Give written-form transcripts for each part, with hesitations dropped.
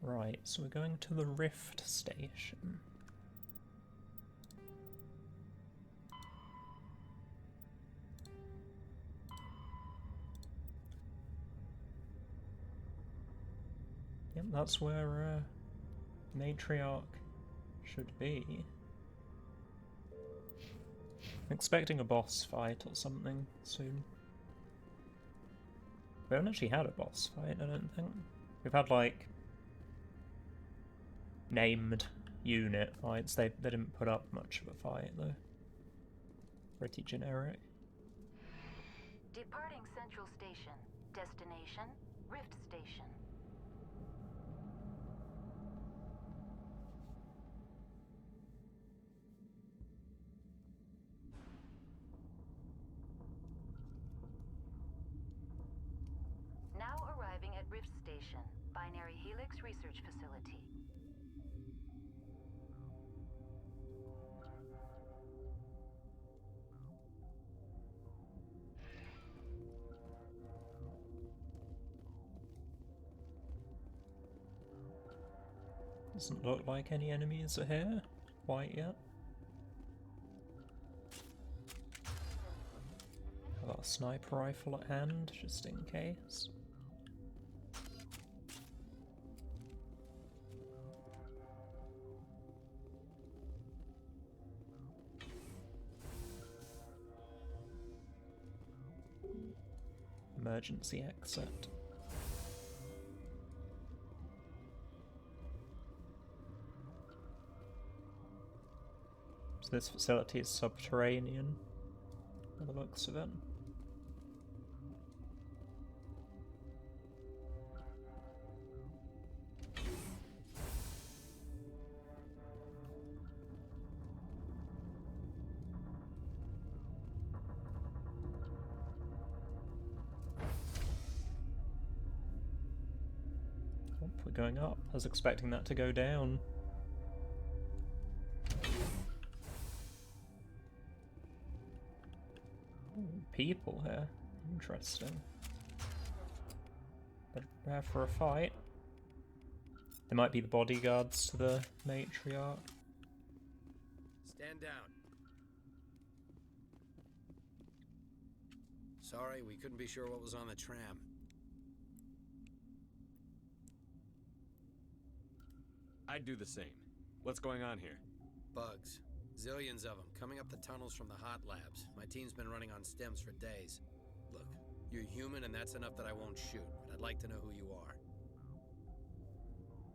Right, so we're going to the Rift Station. Yep, that's where Matriarch should be. I'm expecting a boss fight or something soon. We haven't actually had a boss fight, I don't think. We've had, like, named unit fights. They didn't put up much of a fight, though. Pretty generic. Departing Central Station. Destination, Rift Station. Now arriving at Rift Station, Binary Helix Research Facility. Doesn't look like any enemies are here quite yet. I've got a sniper rifle at hand, just in case. Emergency exit. So this facility is subterranean, by the looks of it. Oh, we're going up. I was expecting that to go down. Ooh, people here. Interesting. Better prepare for a fight. They might be the bodyguards to the matriarch. Stand down. Sorry, we couldn't be sure what was on the tram. I'd do the same. What's going on here? Bugs. Zillions of them, coming up the tunnels from the hot labs. My team's been running on stems for days. Look, you're human and that's enough that I won't shoot, but I'd like to know who you are.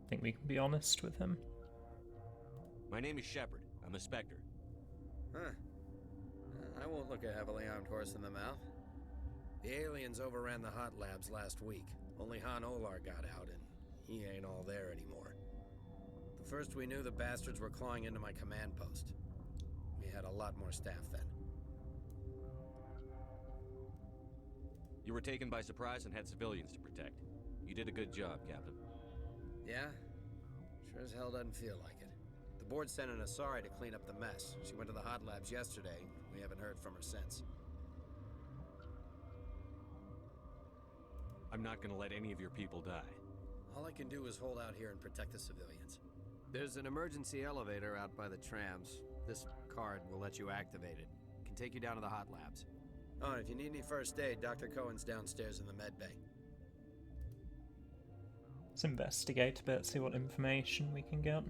Think we can be honest with him. My name is Shepard. I'm a Spectre. Huh. I won't look a heavily armed horse in the mouth. The aliens overran the hot labs last week. Only Han Olar got out, and he ain't all there anymore. The first we knew, the bastards were clawing into my command post. We had a lot more staff then. You were taken by surprise and had civilians to protect. You did a good job, Captain. Yeah? Sure as hell doesn't feel like it. The board sent an Asari to clean up the mess. She went to the hot labs yesterday. We haven't heard from her since. I'm not gonna let any of your people die. All I can do is hold out here and protect the civilians. There's an emergency elevator out by the trams. This card will let you activate it. Can take you down to the hot labs. Oh, and if you need any first aid, Dr. Cohen's downstairs in the med bay. Let's investigate a bit, see what information we can get.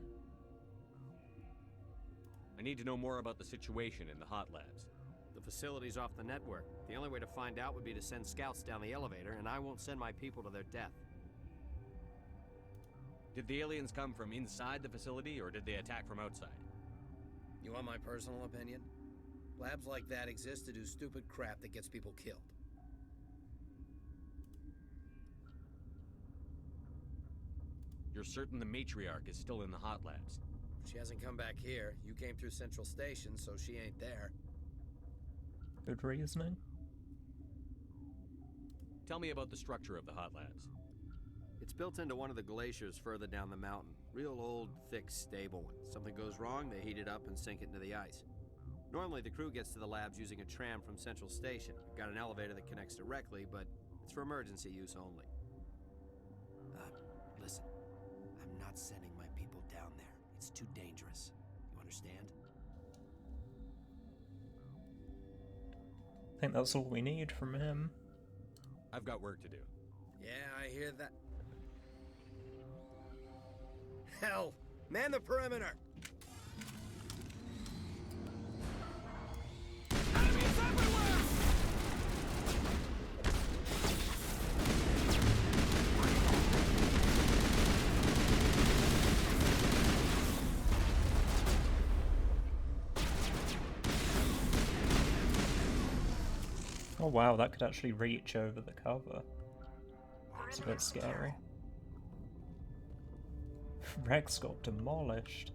I need to know more about the situation in the hot labs. The facility's off the network. The only way to find out would be to send scouts down the elevator, and I won't send my people to their death. Did the aliens come from inside the facility, or did they attack from outside? You want my personal opinion? Labs like that exist to do stupid crap that gets people killed. You're certain the Matriarch is still in the hot labs? She hasn't come back here. You came through Central Station, so she ain't there. Good reasoning. Tell me about the structure of the hot labs. It's built into one of the glaciers further down the mountain. Real old, thick, stable one. Something goes wrong, they heat it up and sink it into the ice. Normally, the crew gets to the labs using a tram from Central Station. We've got an elevator that connects directly, but it's for emergency use only. Listen, I'm not sending my people down there. It's too dangerous. You understand? I think that's all we need from him. I've got work to do. Yeah, I hear that. Hell! Man the perimeter! Enemies everywhere! Oh wow, that could actually reach over the cover. It's a bit scary. Rex got demolished.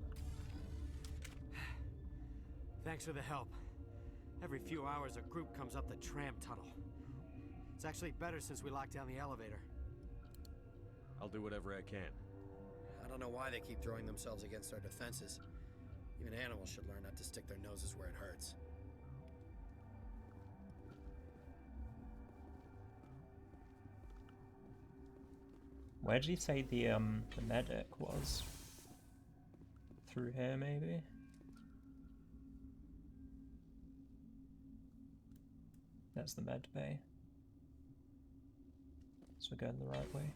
Thanks for the help. Every few hours a group comes up the tram tunnel. It's actually better since we locked down the elevator. I'll do whatever I can. I don't know why they keep throwing themselves against our defenses. Even animals should learn not to stick their noses where it hurts. Where did he say the medic was? Through here, maybe? That's the med bay. So we're going the right way.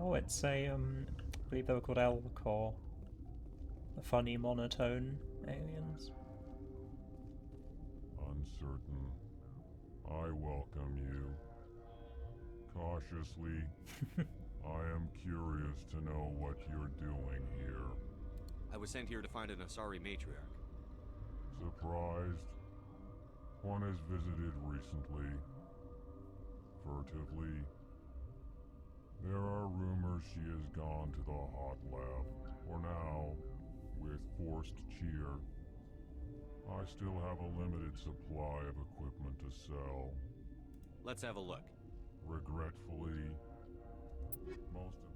Oh, it's a, I believe they were called Elcor. The funny monotone aliens. Uncertain. I welcome you. Cautiously, I am curious to know what you're doing here. I was sent here to find an Asari matriarch. Surprised? One has visited recently. Furtively. There are rumors she has gone to the hot lab. For now, with forced cheer. I still have a limited supply of equipment to sell. Let's have a look. Regretfully, most of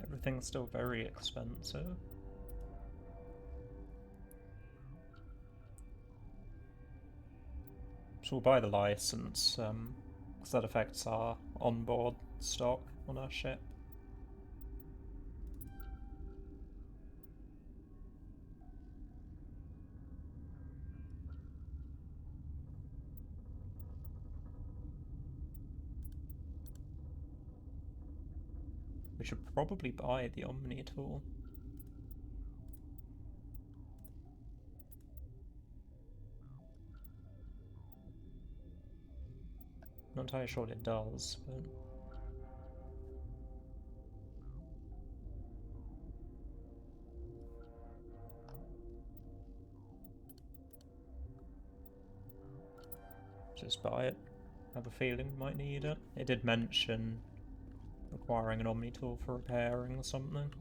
Everything's still very expensive. So we'll buy the license, because that affects our onboard stock on our ship. We should probably buy the Omni tool. Not entirely sure what it does, but... just buy it. I have a feeling we might need it. It did mention requiring an Omni tool for repairing or something.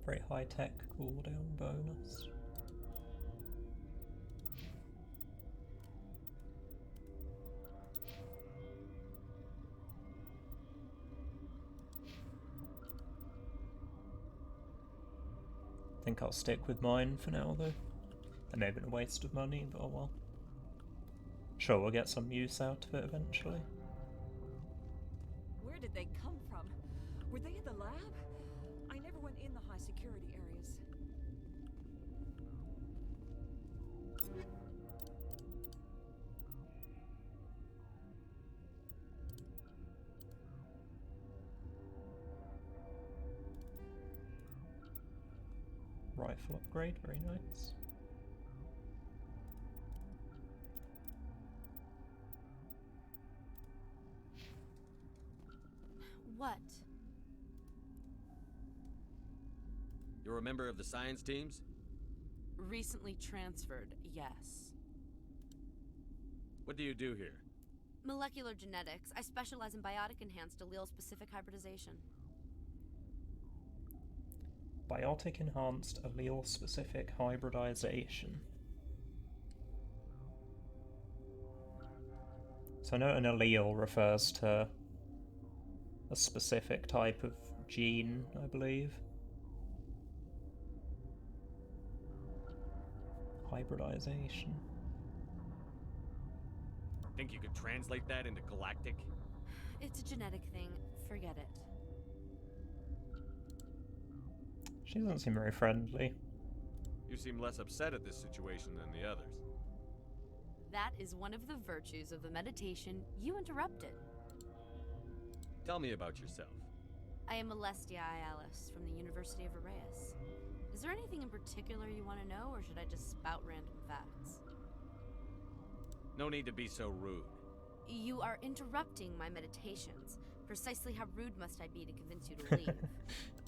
Very high-tech cooldown bonus. I think I'll stick with mine for now, though. It may have been a waste of money, but oh well. Sure, we'll get some use out of it eventually. Where did they come from? Were they in the lab? I never went in the high security areas. Rifle upgrade, very nice. What? You're a member of the science teams? Recently transferred, yes. What do you do here? Molecular genetics. I specialize in biotic-enhanced allele-specific hybridization. Biotic enhanced allele specific hybridization. So I know an allele refers to a specific type of gene, I believe. Hybridization. Think you could translate that into galactic? It's a genetic thing. Forget it. She doesn't seem very friendly. You seem less upset at this situation than the others. That is one of the virtues of the meditation you interrupted. Tell me about yourself. I am Alestia Ialis from the University of Arraeus. Is there anything in particular you want to know, or should I just spout random facts? No need to be so rude. You are interrupting my meditations. Precisely how rude must I be to convince you to leave?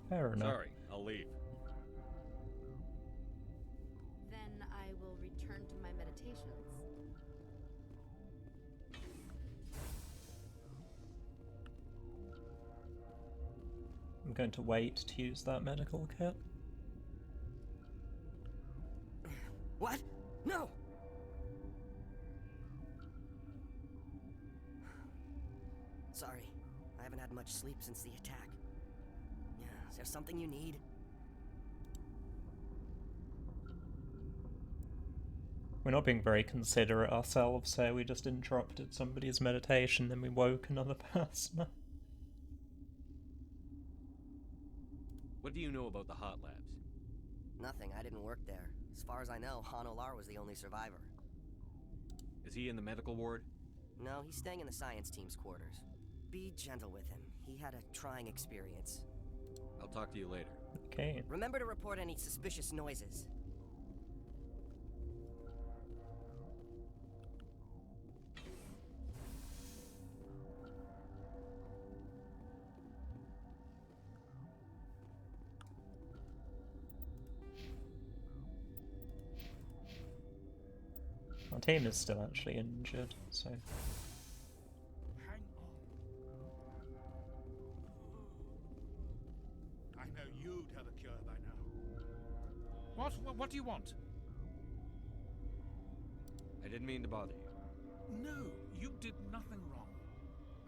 Fair enough. Sorry, I'll leave. Then I will return to my meditations. I'm going to wait to use that medical kit. What? No! Sorry, I haven't had much sleep since the attack. Yeah, is there something you need? We're not being very considerate ourselves, so we just interrupted somebody's meditation, then we woke another person. What do you know about the Hot Labs? Nothing, I didn't work there. As far as I know, Han Olar was the only survivor. Is he in the medical ward? No, he's staying in the science team's quarters. Be gentle with him. He had a trying experience. I'll talk to you later. Okay. Remember to report any suspicious noises. My team is still actually injured, so... Hang on. I know you'd have a cure by now. What do you want? I didn't mean to bother you. No, you did nothing wrong.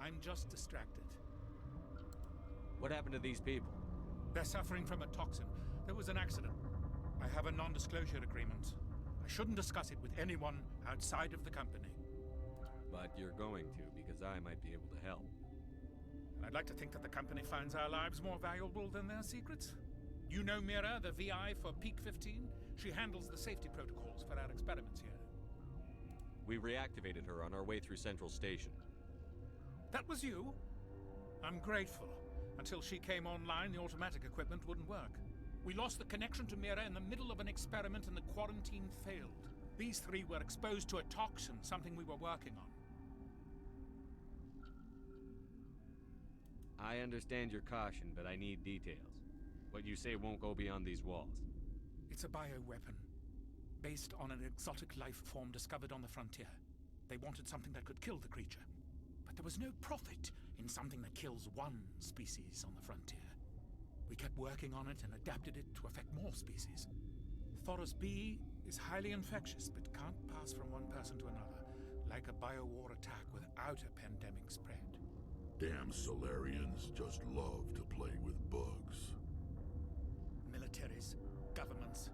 I'm just distracted. What happened to these people? They're suffering from a toxin. There was an accident. I have a non-disclosure agreement. I shouldn't discuss it with anyone outside of the company. But you're going to, because I might be able to help. And I'd like to think that the company finds our lives more valuable than their secrets. You know Mira, the VI for Peak 15? She handles the safety protocols for our experiments here. We reactivated her on our way through Central Station. That was you? I'm grateful. Until she came online, the automatic equipment wouldn't work. We lost the connection to Mira in the middle of an experiment and the quarantine failed. These three were exposed to a toxin, something we were working on. I understand your caution, but I need details. What you say won't go beyond these walls. It's a bioweapon, based on an exotic life form discovered on the frontier. They wanted something that could kill the creature. But there was no profit in something that kills one species on the frontier. We kept working on it and adapted it to affect more species. Thoros B is highly infectious, but can't pass from one person to another, like a biowar attack without a pandemic spread. Damn Solarians just love to play with bugs. Militaries, governments,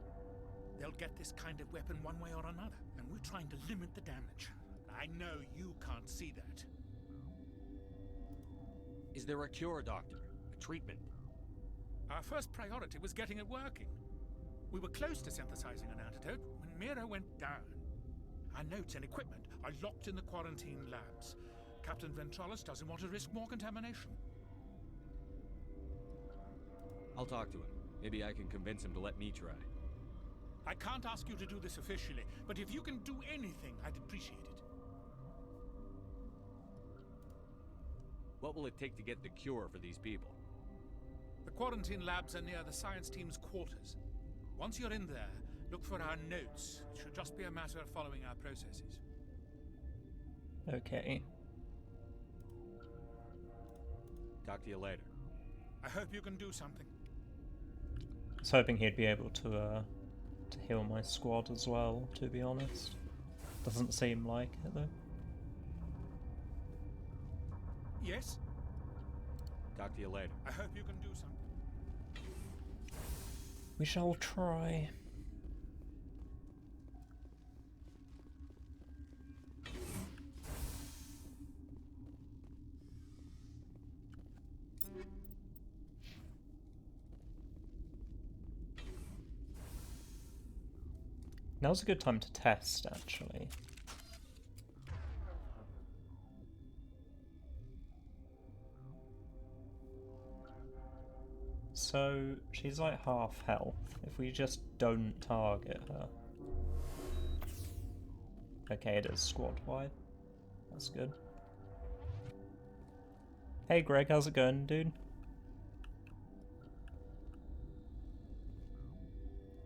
they'll get this kind of weapon one way or another, and we're trying to limit the damage. I know you can't see that. Is there a cure, Doctor? A treatment? Our first priority was getting it working. We were close to synthesizing an antidote when Mira went down. Our notes and equipment are locked in the quarantine labs. Captain Ventralis doesn't want to risk more contamination. I'll talk to him. Maybe I can convince him to let me try. I can't ask you to do this officially, but if you can do anything, I'd appreciate it. What will it take to get the cure for these people? The quarantine labs are near the science team's quarters. Once you're in there, look for our notes. It should just be a matter of following our processes. Okay. Talk to you later. I hope you can do something. I was hoping he'd be able to heal my squad as well, to be honest. Doesn't seem like it, though. Yes? Talk to you later. I hope you can do something. We shall try. Now's a good time to test, actually. So, she's like half health. If we just don't target her. Okay, it is squad-wide. That's good. Hey Greg, how's it going, dude?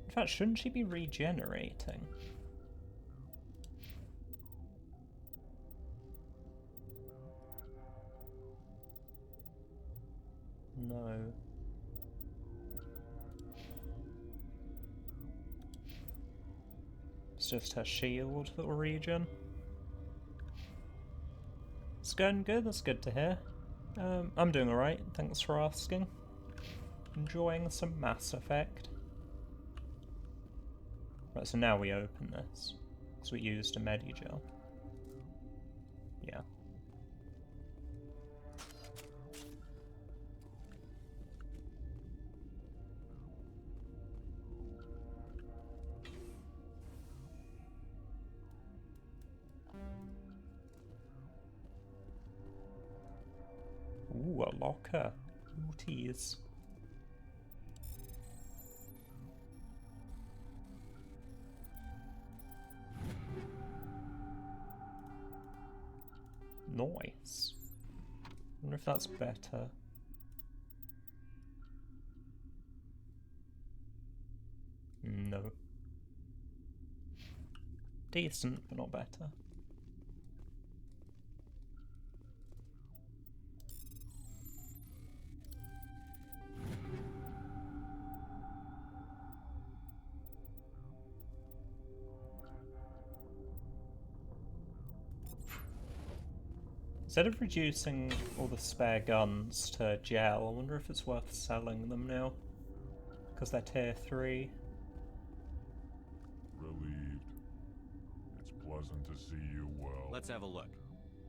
In fact, shouldn't she be regenerating? No. It's just her shield that will regen. It's going good, that's good to hear. I'm doing alright, thanks for asking. Enjoying some Mass Effect. Right, so now we open this, because we used a Medigel. Yeah. Ooh, a locker. Ooh, tease. Nice. Wonder if that's better. No. Decent, but not better. Instead of reducing all the spare guns to gel, I wonder if it's worth selling them now. Because they're tier 3. Relieved. It's pleasant to see you well. Let's have a look.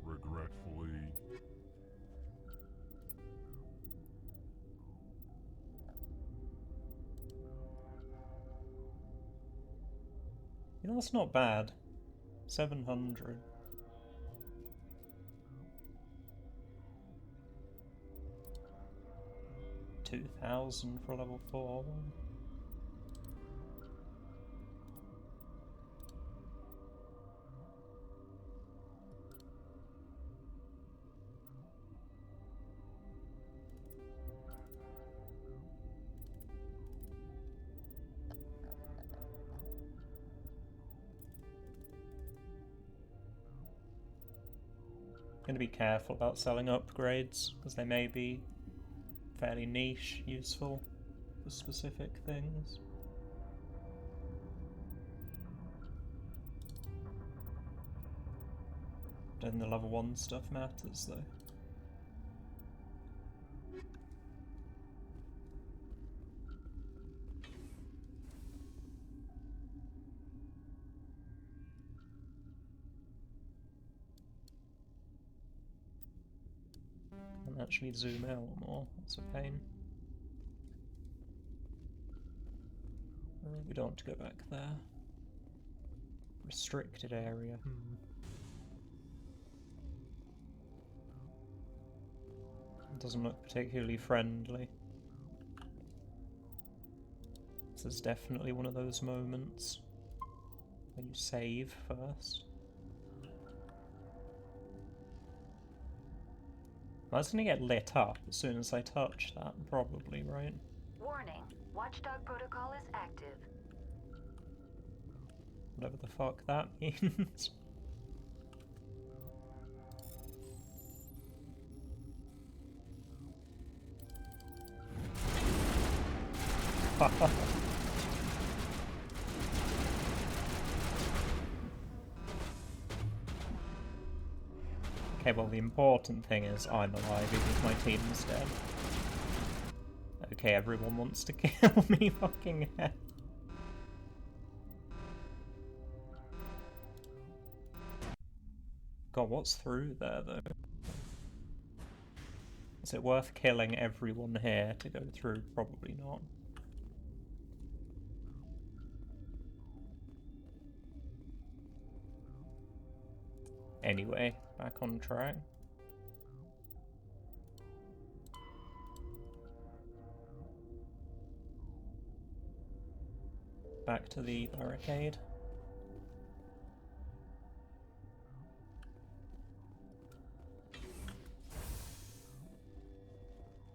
Regretfully... You know, that's not bad. 700. $2,000 for a level 4 one. Going to be careful about selling upgrades, because they may be fairly niche, useful for specific things. Then the level 1 stuff matters, though. Can't actually zoom out more, that's a pain. We don't want to go back there. Restricted area, Doesn't look particularly friendly. This is definitely one of those moments where you save first. That's gonna get lit up as soon as I touch that, probably, right? Warning, Watchdog protocol is active. Whatever the fuck that means. Okay, well the important thing is I'm alive because my team's dead. Okay, everyone wants to kill me, fucking hell. God, what's through there though? Is it worth killing everyone here to go through? Probably not. Anyway, back on track. Back to the barricade.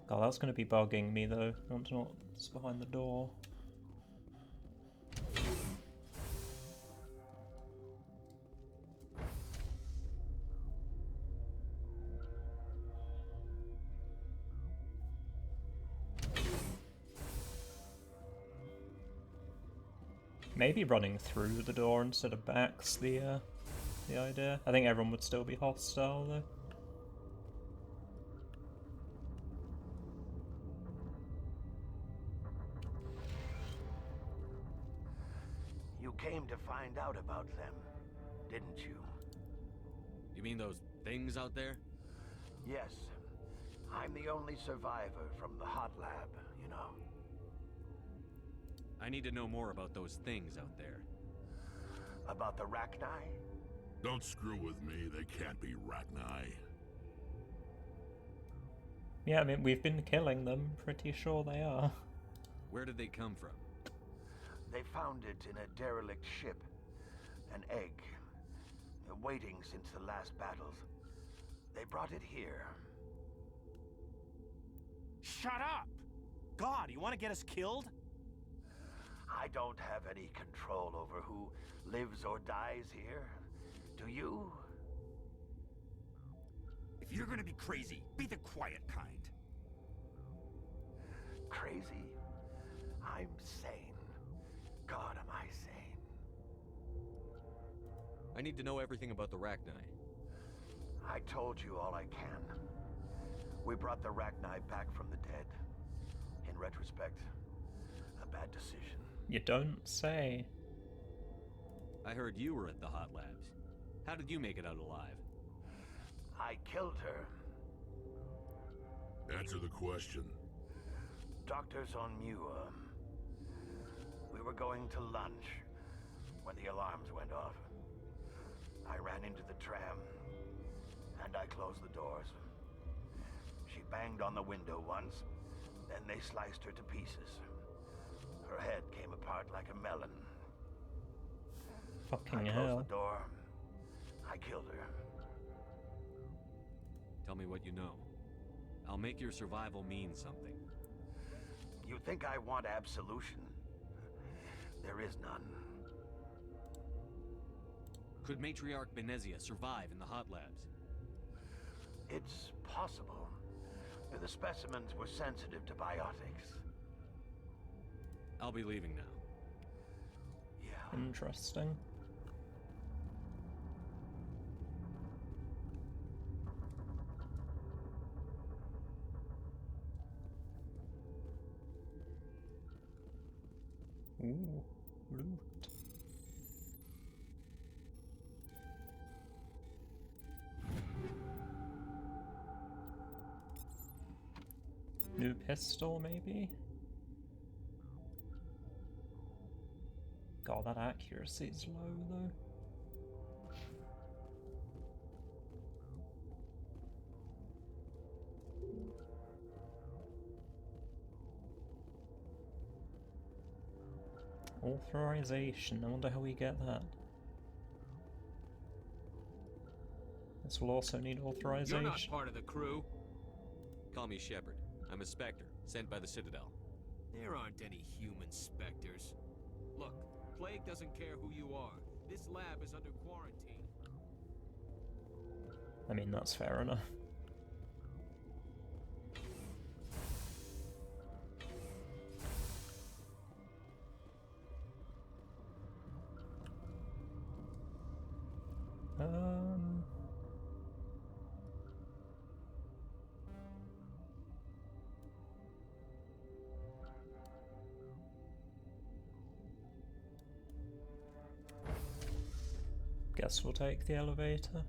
God, that's going to be bugging me though. I want to know what's behind the door. Maybe running through the door instead of back's the idea. I think everyone would still be hostile though. You came to find out about them, didn't you? You mean those things out there? Yes. I'm the only survivor from the hot lab, you know. I need to know more about those things out there. About the Rachni? Don't screw with me, they can't be Rachni. Yeah, I mean, we've been killing them, pretty sure they are. Where did they come from? They found it in a derelict ship. An egg. Waiting since the last battles. They brought it here. Shut up! God, you want to get us killed? I don't have any control over who lives or dies here. Do you? If you're gonna be crazy, be the quiet kind. Crazy? I'm sane. God, am I sane? I need to know everything about the Rachni. I told you all I can. We brought the Rachni back from the dead. In retrospect, a bad decision. You don't say. I heard you were at the hot labs. How did you make it out alive? I killed her. Answer the question. Doctors on Muir. We were going to lunch when the alarms went off. I ran into the tram, and I closed the doors. She banged on the window once, then they sliced her to pieces. Her head came apart like a melon. Fucking I hell. closed the door. I killed her. Tell me what you know. I'll make your survival mean something. You think I want absolution? There is none. Could Matriarch Benezia survive in the hot labs? It's possible. The specimens were sensitive to biotics. I'll be leaving now. Yeah. Interesting. Ooh, loot. New pistol, maybe? God, that accuracy's low, though. Authorization, I wonder how we get that. This will also need authorization. You're not part of the crew. Call me Shepard. I'm a Spectre, sent by the Citadel. There aren't any human specters. Look, Plague doesn't care who you are. This lab is under quarantine. I mean, that's fair enough. Guess we'll take the elevator.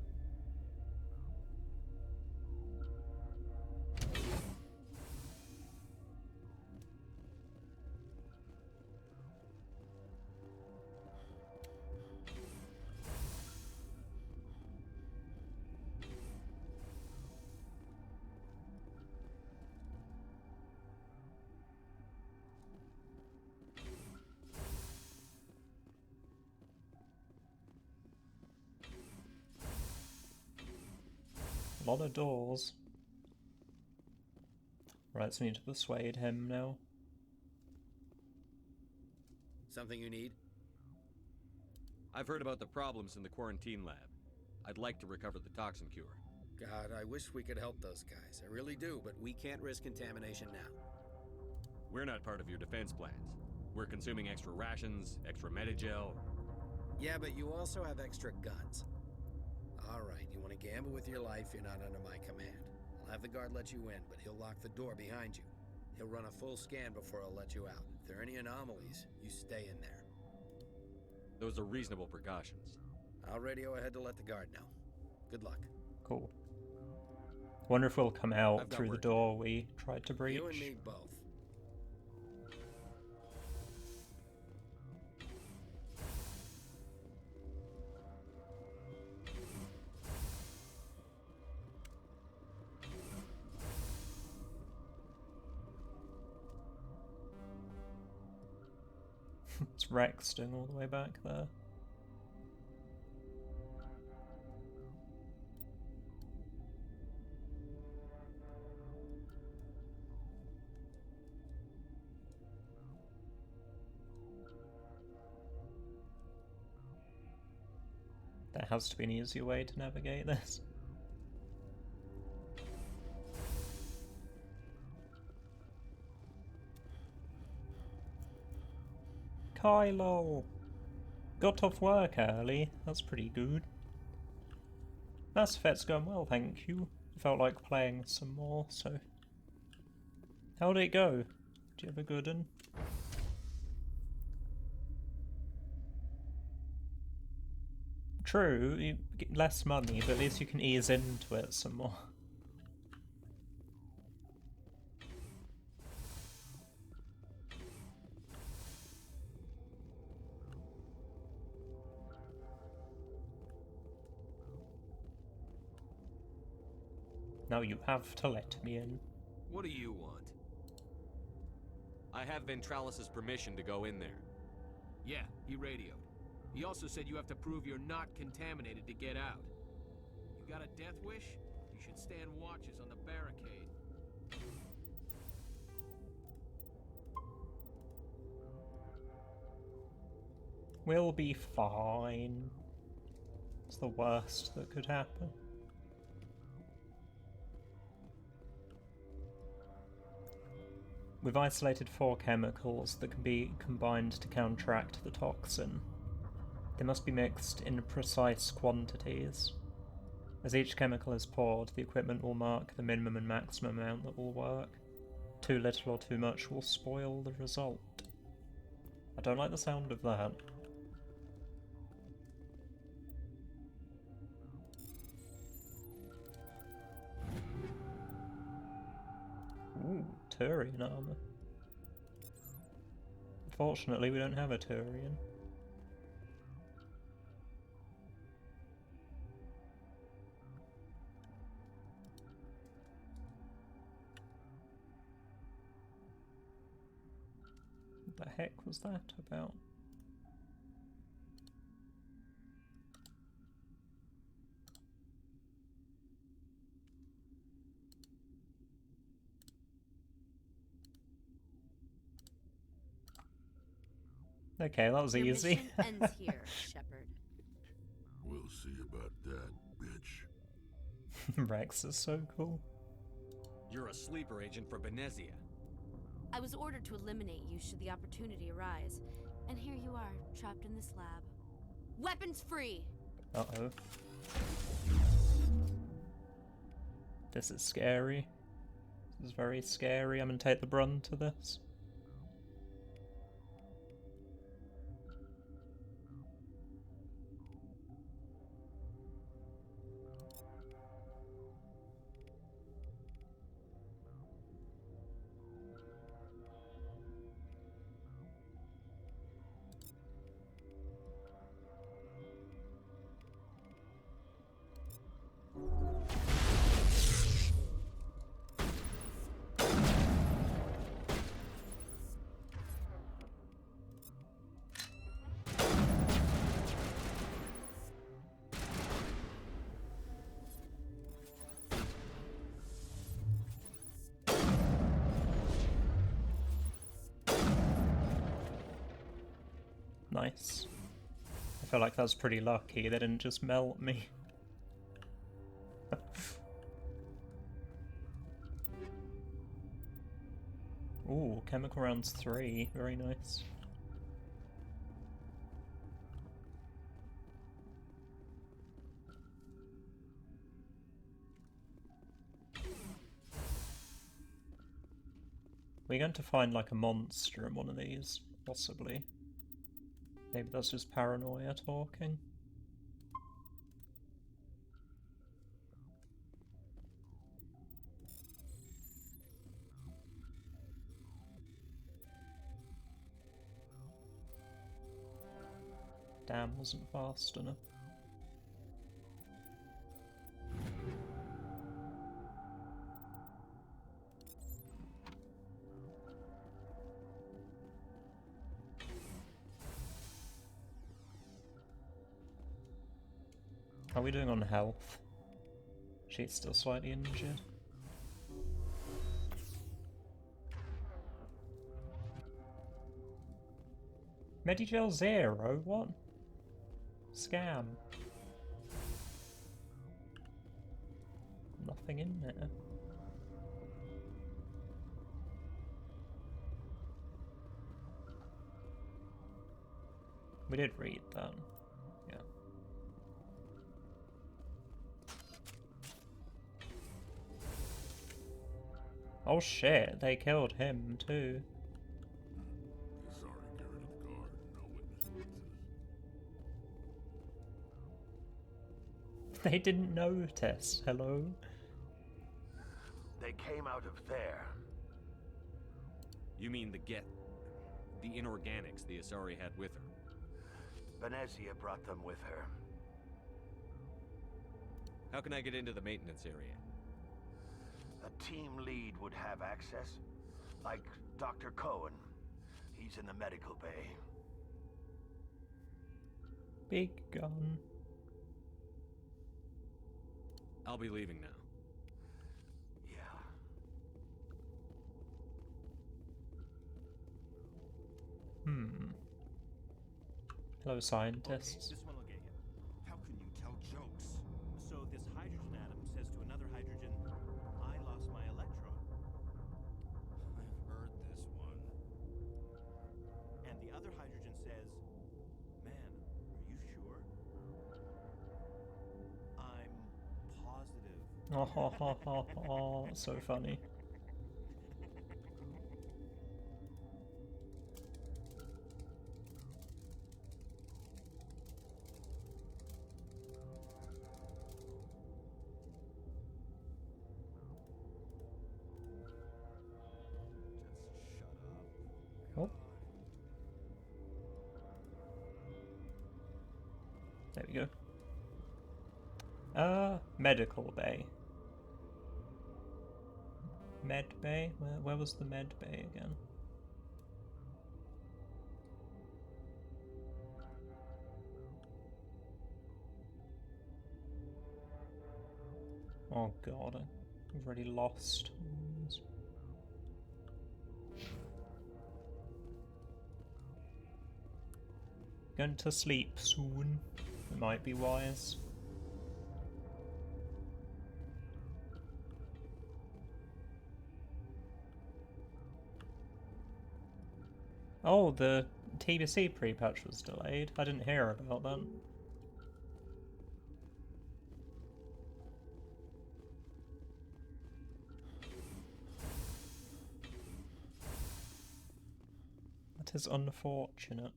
A lot of doors. Right, so we need to persuade him now. Something you need? I've heard about the problems in the quarantine lab. I'd like to recover the toxin cure. God, I wish we could help those guys. I really do, but we can't risk contamination now. We're not part of your defense plans. We're consuming extra rations, extra Medigel. Yeah, but you also have extra guns. All right, you want to gamble with your life, you're not under my command. I'll have the guard let you in, but he'll lock the door behind you. He'll run a full scan before he'll let you out. If there are any anomalies, you stay in there. Those are reasonable precautions. I'll radio ahead to let the guard know. Good luck. Cool. Wonder if we'll come out through the door we tried to breach. You and me both. It's Rexton all the way back there. There has to be an easier way to navigate this. Kylo! Got off work early, that's pretty good. Mass Effect's going well, thank you. Felt like playing some more, so... How did it go? Do you have a good one? True, you get less money, but at least you can ease into it some more. Now you have to let me in. What do you want? I have Ventralis' permission to go in there. Yeah, he radioed. He also said you have to prove you're not contaminated to get out. You got a death wish? You should stand watches on the barricade. We'll be fine. It's the worst that could happen. We've isolated 4 chemicals that can be combined to counteract the toxin. They must be mixed in precise quantities. As each chemical is poured, the equipment will mark the minimum and maximum amount that will work. Too little or too much will spoil the result. I don't like the sound of that. Ooh, Turian armor. Unfortunately, we don't have a Turian. What the heck was that about? Okay, that was Your easy. mission ends here, Shepard. We'll see about that, bitch. Rex is so cool. You're a sleeper agent for Benezia. I was ordered to eliminate you should the opportunity arise, and here you are, trapped in this lab. Weapons free! Uh-oh. This is scary. This is very scary. I'm gonna take the brunt of this. Nice. I feel like that was pretty lucky. They didn't just melt me. Ooh, chemical rounds 3. Very nice. We're going to find like a monster in one of these, possibly. Maybe that's just paranoia talking. Damn, wasn't fast enough. How are we doing on health? She's still slightly injured. Medigel 0? What? Scam. Nothing in there. We did read that. Yeah. Oh shit, they killed him too. They didn't notice. Hello? They came out of there. You mean the inorganics the Asari had with her? Benezia brought them with her. How can I get into the maintenance area? A team lead would have access. Like Dr. Cohen. He's in the medical bay. Big gun. I'll be leaving now. Yeah. Hello, scientists. This one will get you. How can you tell jokes? So this hydrogen atom says to another hydrogen, I lost my electron. I've heard this one. And the other hydrogen says, man, are you sure? I'm positive. Oh, so funny. Oh. There we go. Medical bay. Med bay? Where was the med bay again? Oh god, I've already lost. Going to sleep soon. It might be wise. Oh, the TBC pre-patch was delayed. I didn't hear about that. That is unfortunate.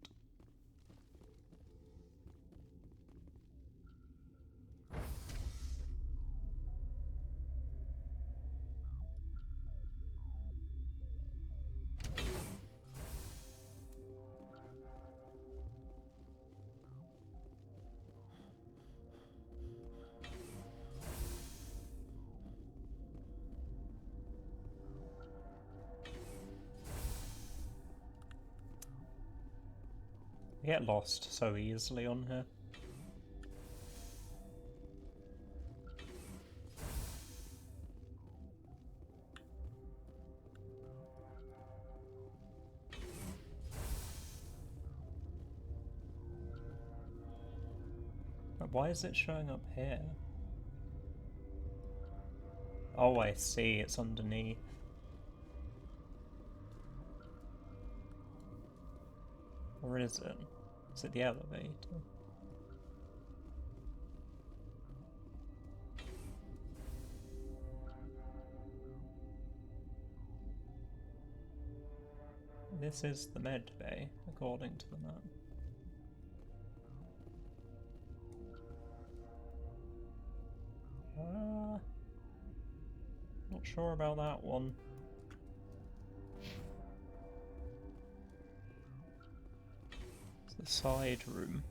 I get lost so easily on here. But why is it showing up here? Oh, I see, it's underneath. Or is it? Is it the elevator? This is the med bay, according to the map. Not sure about that one. The side room.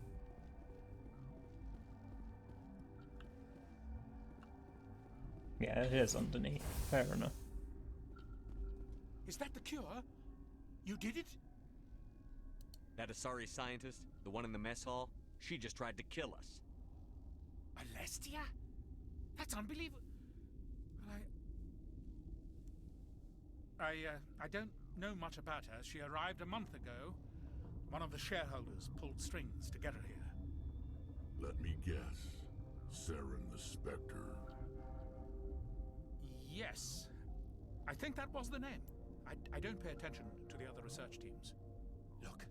Yeah, it is underneath. Fair enough. Is that the cure? You did it? That Asari scientist, the one in the mess hall, she just tried to kill us. Alestia? That's unbelievable. I don't know much about her. She arrived a month ago. One of the shareholders pulled strings to get her here. Let me guess. Saren the Spectre. Yes. I think that was the name. I don't pay attention to the other research teams. Look.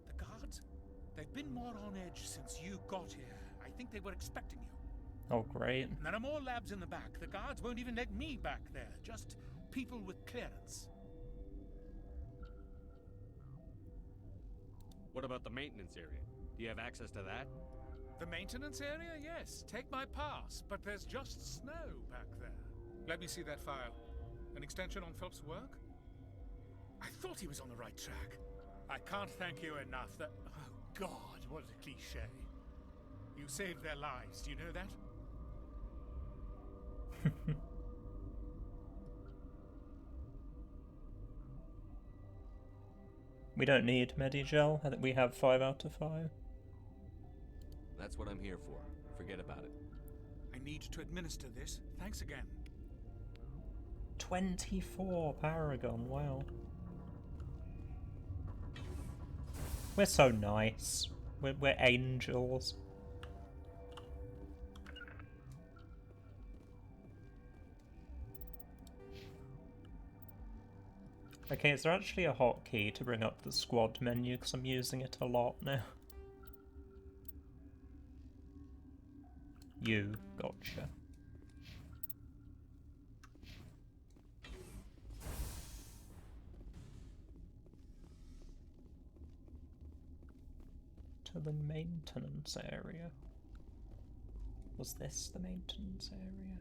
The guards? They've been more on edge since you got here. I think they were expecting you. Oh, great. And there are more labs in the back. The guards won't even let me back there. Just people with clearance. What about the maintenance area? Do you have access to that? The maintenance area? Yes. Take my pass. But there's just snow back there. Let me see that file. An extension on Phelps' work? I thought he was on the right track. I can't thank you enough that... Oh, God, what a cliché. You saved their lives. Do you know that? We don't need Medigel. I think we have 5 out of 5. That's what I'm here for. Forget about it. I need to administer this. Thanks again. 24 Paragon, wow. We're so nice. We're angels. Okay, is there actually a hotkey to bring up the squad menu? Because I'm using it a lot now. You, gotcha. To the maintenance area. Was this the maintenance area?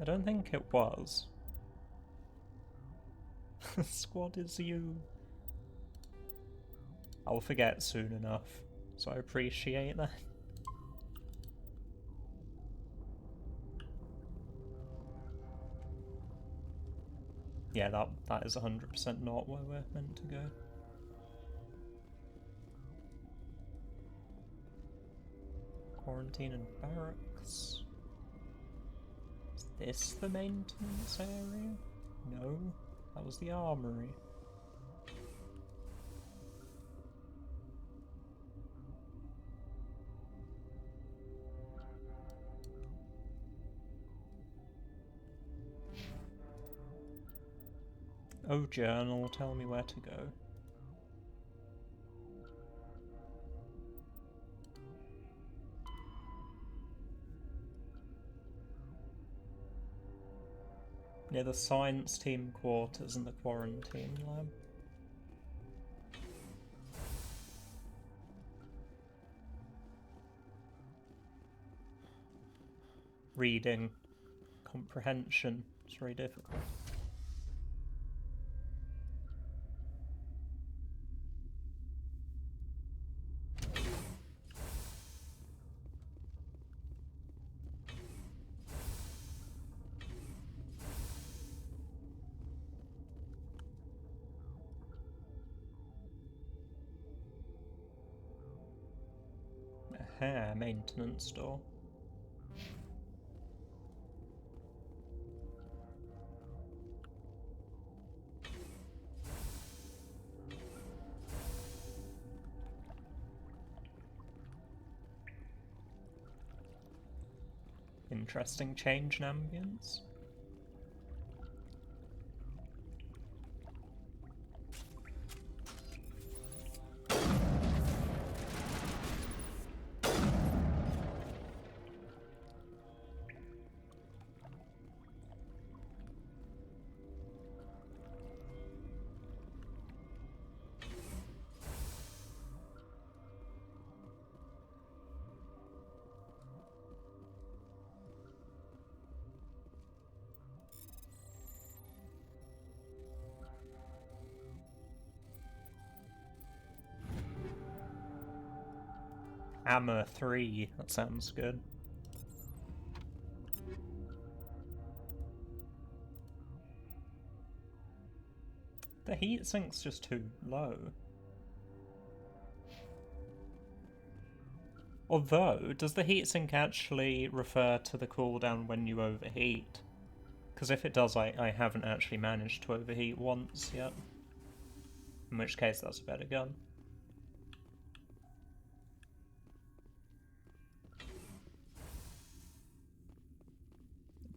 I don't think it was. Squad is you. I'll forget soon enough, so I appreciate that. Yeah, that is 100% not where we're meant to go. quarantine and barracks. Is this the maintenance area? No, that was the armory. Oh, journal, tell me where to go. Near the science team quarters and the quarantine lab. Reading. Comprehension. It's very difficult. Aha, maintenance door. Interesting change in ambience. Hammer 3, that sounds good. The heat sink's just too low. Although, does the heatsink actually refer to the cooldown when you overheat? Because if it does, I haven't actually managed to overheat once yet. In which case, that's a better gun.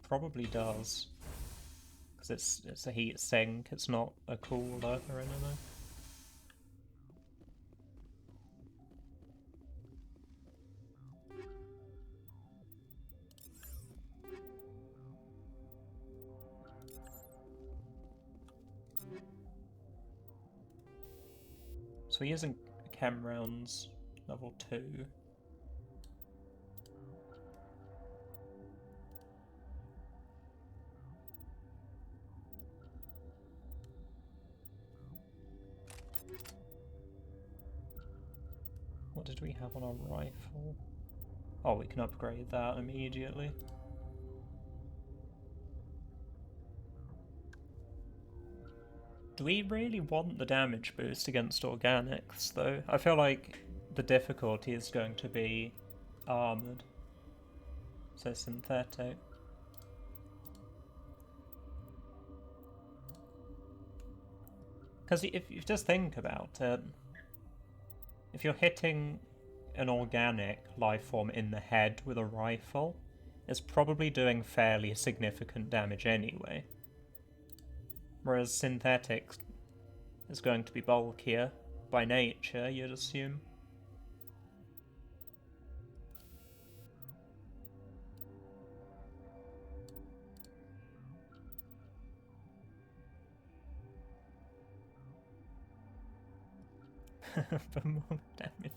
Probably does, because it's a heat sink, it's not a cooler or anything. So we're using chem rounds level 2. What did we have on our rifle? Oh, we can upgrade that immediately. Do we really want the damage boost against organics, though? I feel like the difficulty is going to be armoured. So synthetic. Because if you just think about it, if you're hitting an organic life form in the head with a rifle, it's probably doing fairly significant damage anyway. Whereas synthetic is going to be bulkier by nature, you'd assume. For more damage.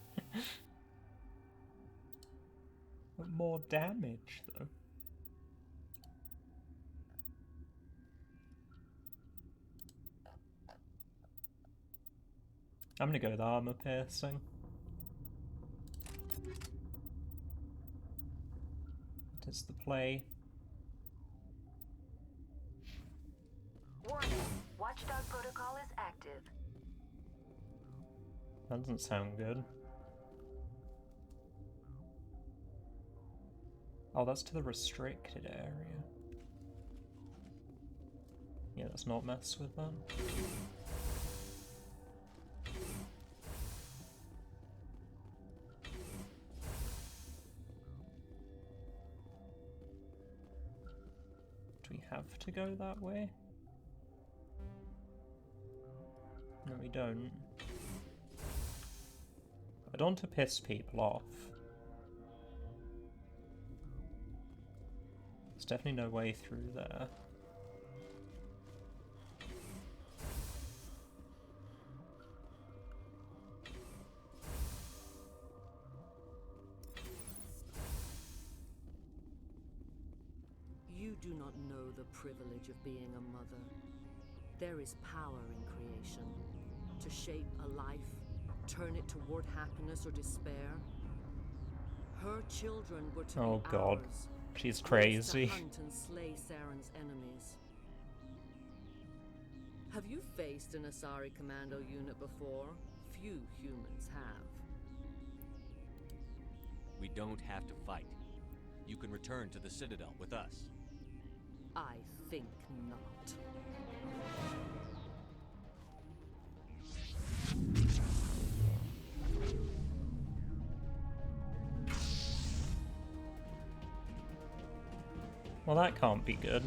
But more damage, though. I'm gonna go with armor piercing. What is the play? Warning, Watchdog protocol is active. That doesn't sound good. Oh, that's to the restricted area. Yeah, let's not mess with that. Do we have to go that way? No, we don't. I don't want to piss people off. There's definitely no way through there. You do not know the privilege of being a mother. There is power in creation. To shape a life, turn it toward happiness or despair. Her children were to Oh be god, ours. she's To crazy. hunt and slay Saren's enemies. Have you faced an Asari commando unit before? Few humans have. We don't have to fight. You can return to the Citadel with us. I think not. Well, that can't be good.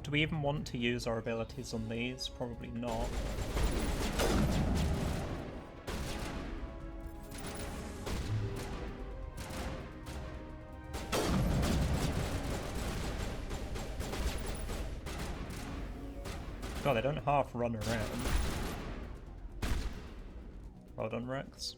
Do we even want to use our abilities on these? Probably not. God, they don't half run around. Well done, Rex.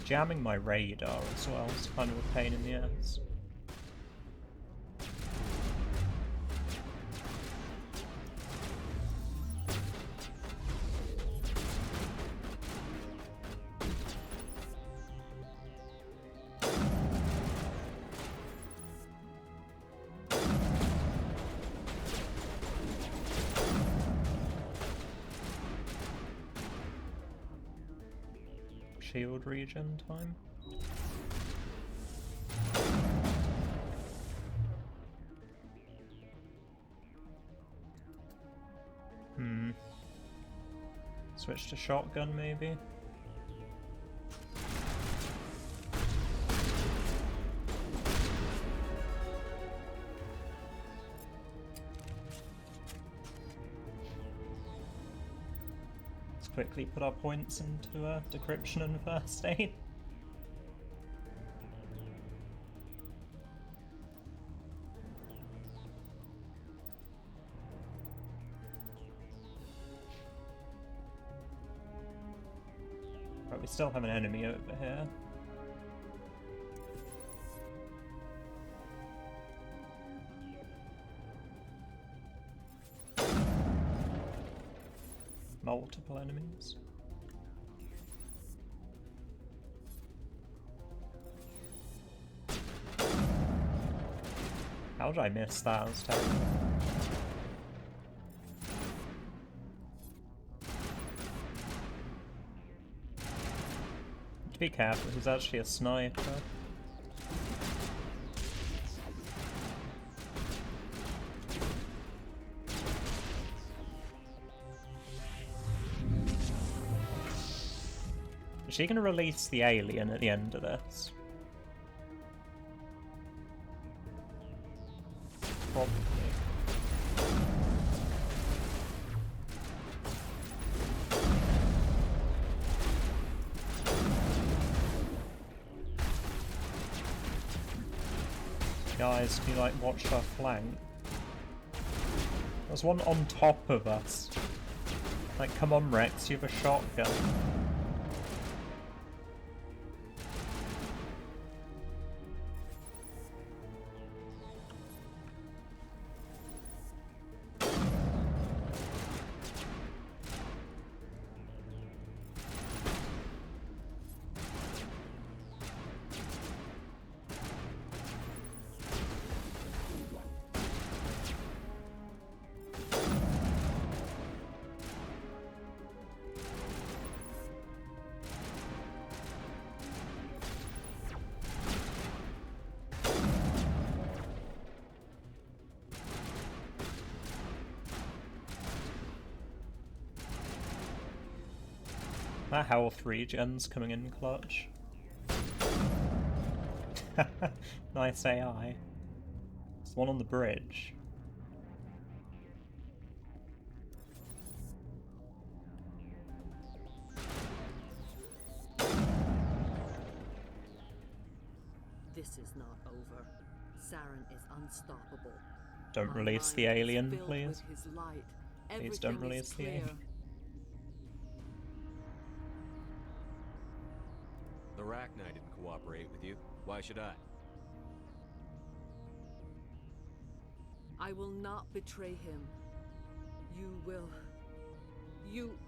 Jamming my radar as well is kind of a pain in the ass. Shield regen time. Switch to shotgun maybe. Quickly put our points into decryption and first aid. Right, we still have an enemy over here. Multiple enemies. How did I miss that? That was terrible. Be careful, he's actually a sniper. Is she gonna release the alien at the end of this? Probably. Guys, can you like watch her flank? There's one on top of us. Like, come on Rex, you have a shotgun. That health regen's coming in clutch. Nice AI. There's one on the bridge. This is not over. Saren is unstoppable. Don't My release the mind is alien, filled please. with his light. Please don't Everything release is the clear. alien. The Rachni didn't cooperate with you. Why should I? I will not betray him. You will. You.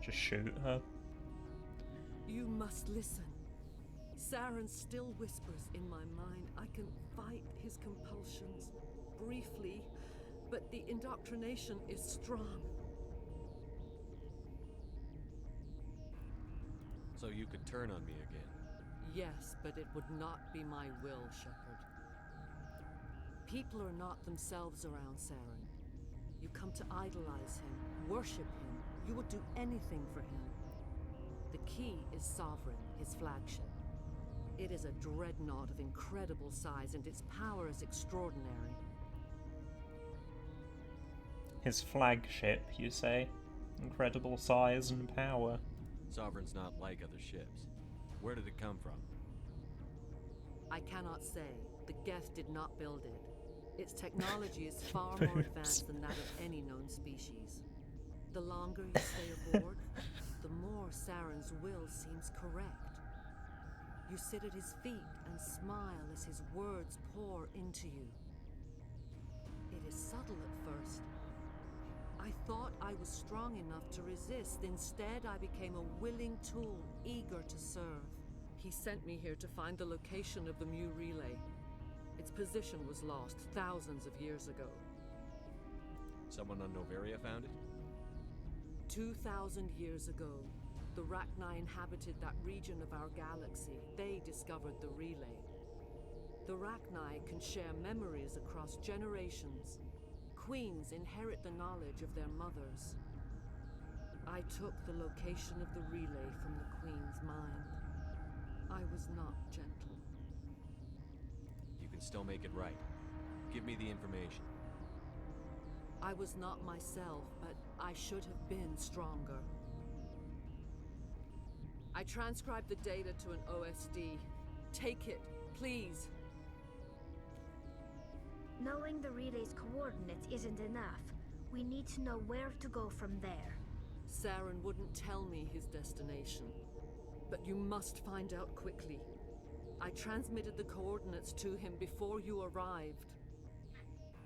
Just shoot her. You must listen. Saren still whispers in my mind. I can fight his compulsions briefly, but the indoctrination is strong. So you could turn on me again. Yes, but it would not be my will, Shepard. People are not themselves around Saren. You come to idolize him, worship him. You would do anything for him. The key is Sovereign, his flagship. It is a dreadnought of incredible size, and its power is extraordinary. His flagship, you say? Incredible size and power. Sovereign's not like other ships. Where did it come from? I cannot say. The Geth did not build it. Its technology is far more advanced than that of any known species. The longer you stay aboard, the more Saren's will seems correct. You sit at his feet and smile as his words pour into you. It is subtle at first. I thought I was strong enough to resist. Instead, I became a willing tool, eager to serve. He sent me here to find the location of the Mu relay. Its position was lost thousands of years ago. Someone on Noveria found it? 2,000 years ago, the Rachni inhabited that region of our galaxy. They discovered the relay. The Rachni can share memories across generations. Queens inherit the knowledge of their mothers. I took the location of the relay from the Queen's mind. I was not gentle. You can still make it right. Give me the information. I was not myself, but I should have been stronger. I transcribed the data to an OSD. Take it, please. Knowing the relay's coordinates isn't enough. We need to know where to go from there. Saren wouldn't tell me his destination. But you must find out quickly. I transmitted the coordinates to him before you arrived.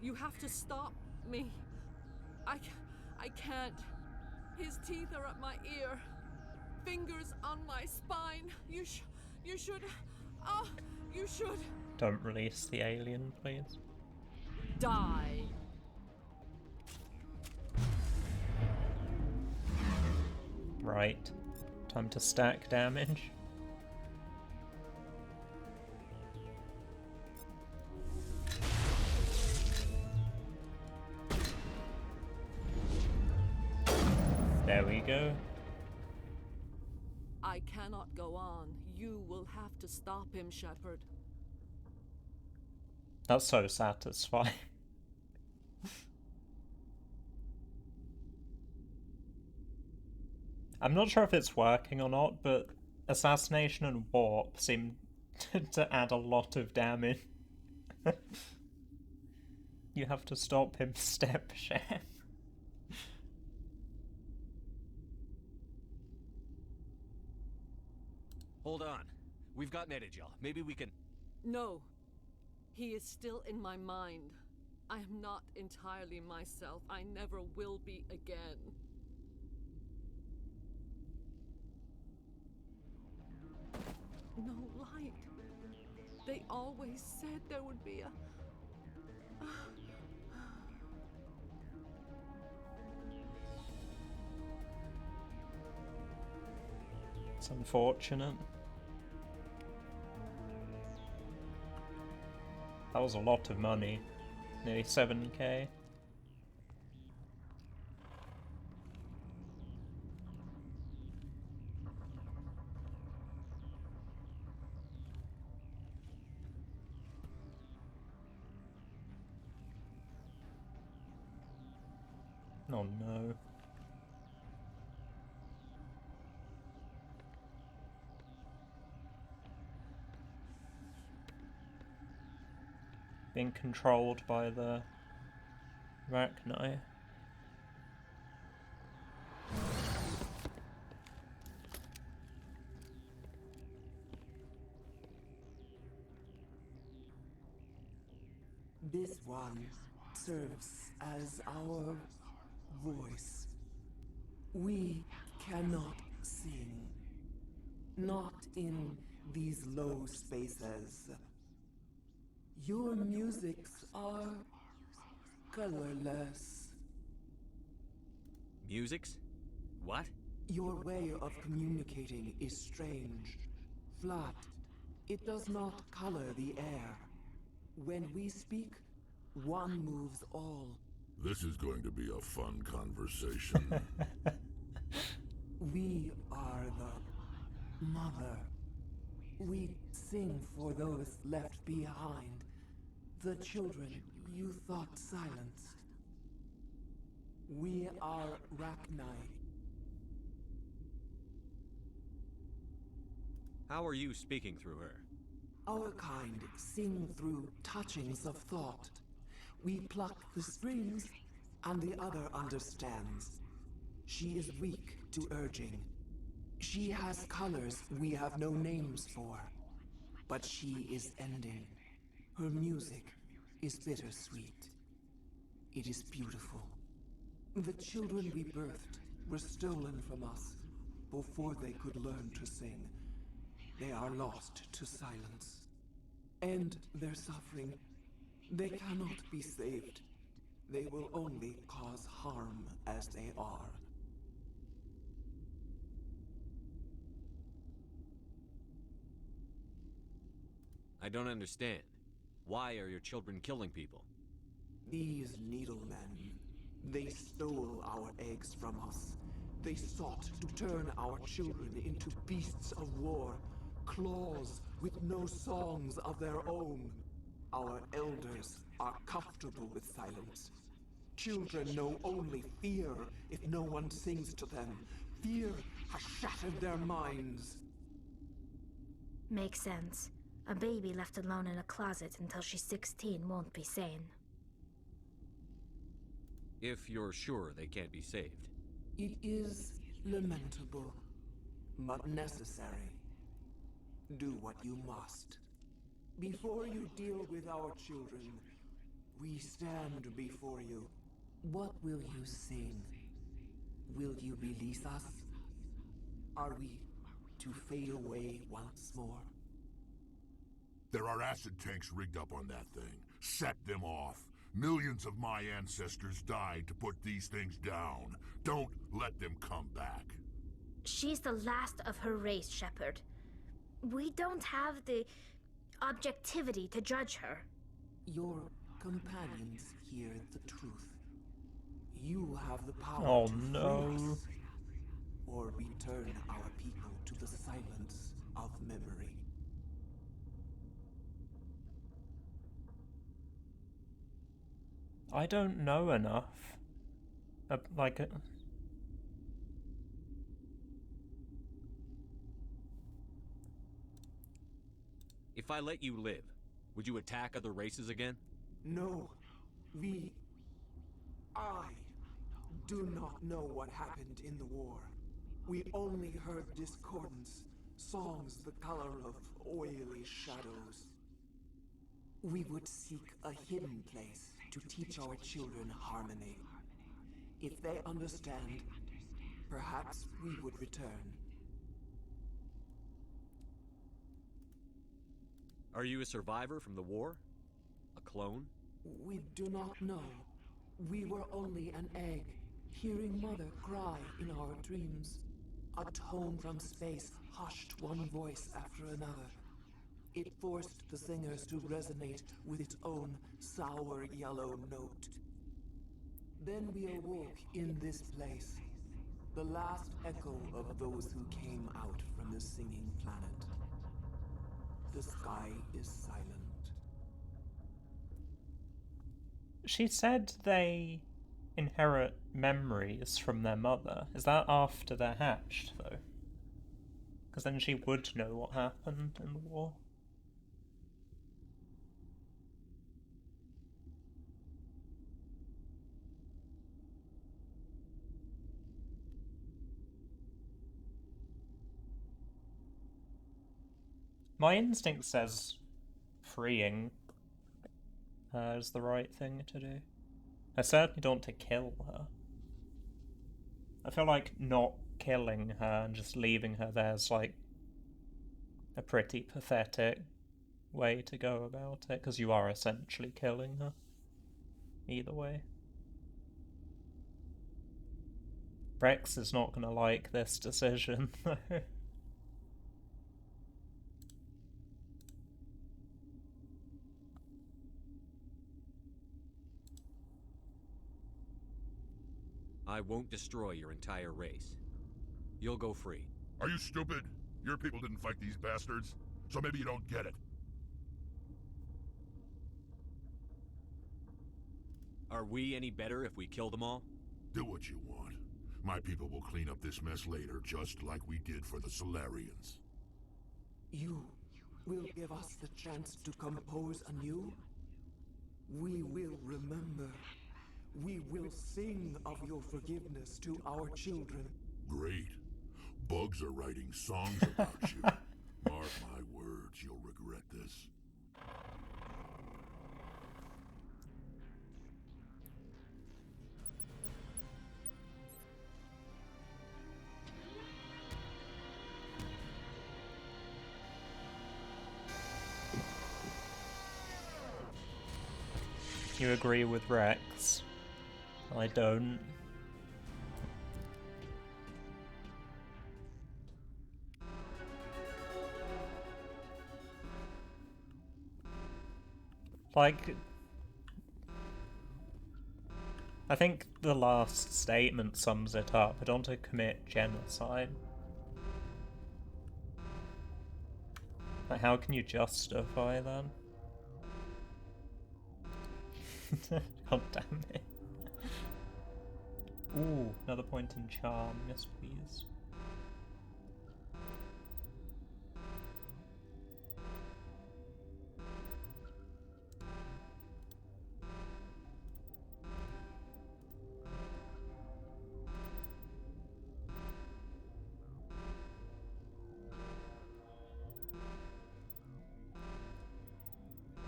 You have to stop me. I can't. His teeth are at my ear. Fingers on my spine. You should. Oh, you should. Don't release the alien, please. Die. Right. Time to stack damage. There we go. I cannot go on. You will have to stop him, Shepard. That's so satisfying. I'm not sure if it's working or not, but Assassination and Warp seem to add a lot of damage. You have to stop him, Step Chef. Hold on. We've got Netagel. Maybe we can... No. He is still in my mind. I am not entirely myself. I never will be again. No light. They always said there would be a... It's unfortunate. That was a lot of money. Nearly 7k. Oh no. Being controlled by the Rachni. This one serves as our voice. We cannot sing. Not in these low spaces. Your musics are colorless. Musics? What? Your way of communicating is strange. Flat. It does not color the air. When we speak, one moves all. This is going to be a fun conversation. We are the mother. We sing for those left behind. The children you thought silenced. We are Rachni. How are you speaking through her? Our kind sing through touchings of thought. We pluck the strings, and the other understands. She is weak to urging. She has colors we have no names for. But she is ending. Her music is bittersweet. It is beautiful. The children we birthed were stolen from us before they could learn to sing. They are lost to silence. And their suffering, they cannot be saved. They will only cause harm as they are. I don't understand. Why are your children killing people? These needlemen, they stole our eggs from us. They sought to turn our children into beasts of war, claws with no songs of their own. Our elders are comfortable with silence. Children know only fear if no one sings to them. Fear has shattered their minds. Makes sense. A baby left alone in a closet until she's 16 won't be sane. If you're sure they can't be saved. It is lamentable, but necessary. Do what you must. Before you deal with our children, we stand before you. What will you sing? Will you release us? Are we to fade away once more? There are acid tanks rigged up on that thing. Set them off. Millions of my ancestors died to put these things down. Don't let them come back. She's the last of her race, Shepard. We don't have the objectivity to judge her. Your companions hear the truth. You have the power Oh, to no. free us, or return our people to the silence of memory. I don't know enough. If I let you live, would you attack other races again? No, I do not know what happened in the war. We only heard discordance, songs the color of oily shadows. We would seek a hidden place to teach our children harmony. If they understand, perhaps we would return. Are you a survivor from the war? A clone? We do not know. We were only an egg, hearing Mother cry in our dreams. A tone from space hushed one voice after another. It forced the singers to resonate with its own sour yellow note. Then we awoke in this place, the last echo of those who came out from the singing planet. The sky is silent. She said they inherit memories from their mother? Is that after they're hatched, though? Because then she would know what happened in the war. My instinct says freeing her is the right thing to do. I certainly don't want to kill her. I feel like not killing her and just leaving her there is like a pretty pathetic way to go about it, because you are essentially killing her. Either way. Rex is not gonna like this decision, though. I won't destroy your entire race. You'll go free. Are you stupid? Your people didn't fight these bastards, so maybe you don't get it. Are we any better if we kill them all? Do what you want. My people will clean up this mess later, just like we did for the Solarians. You will give us the chance to compose anew? We will remember. We will sing of your forgiveness to our children. Great. Bugs are writing songs about you. Mark my words, you'll regret this. You agree with Rex? I don't. Like, I think the last statement sums it up. I don't want to commit genocide. Like, how can you justify that? God damn it. Ooh, another point in charm, yes please.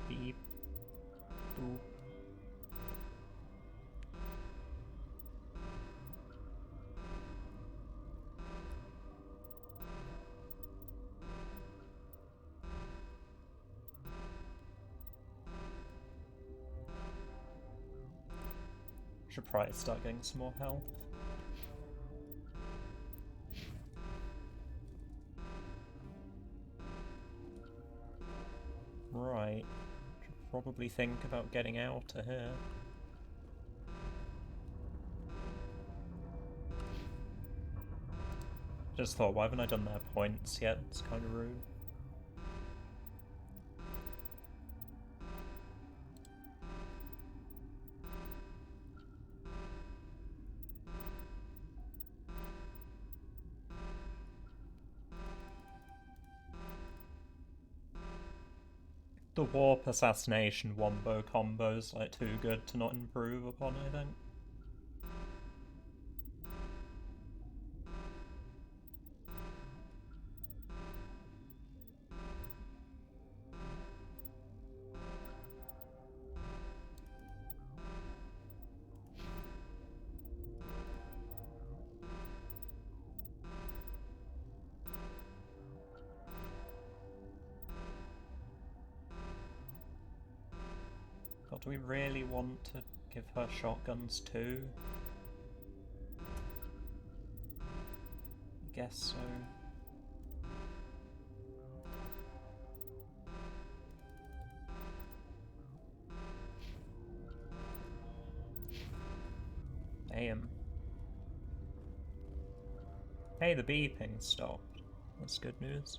Beep. Boop. Should probably start getting some more health. Right. Should probably think about getting out of here. Just thought, why haven't I done their points yet? It's kind of rude. The warp assassination wombo combo's like too good to not improve upon, I think. God, do we really want to give her shotguns too? I guess so. Damn. Hey, the beeping stopped. That's good news.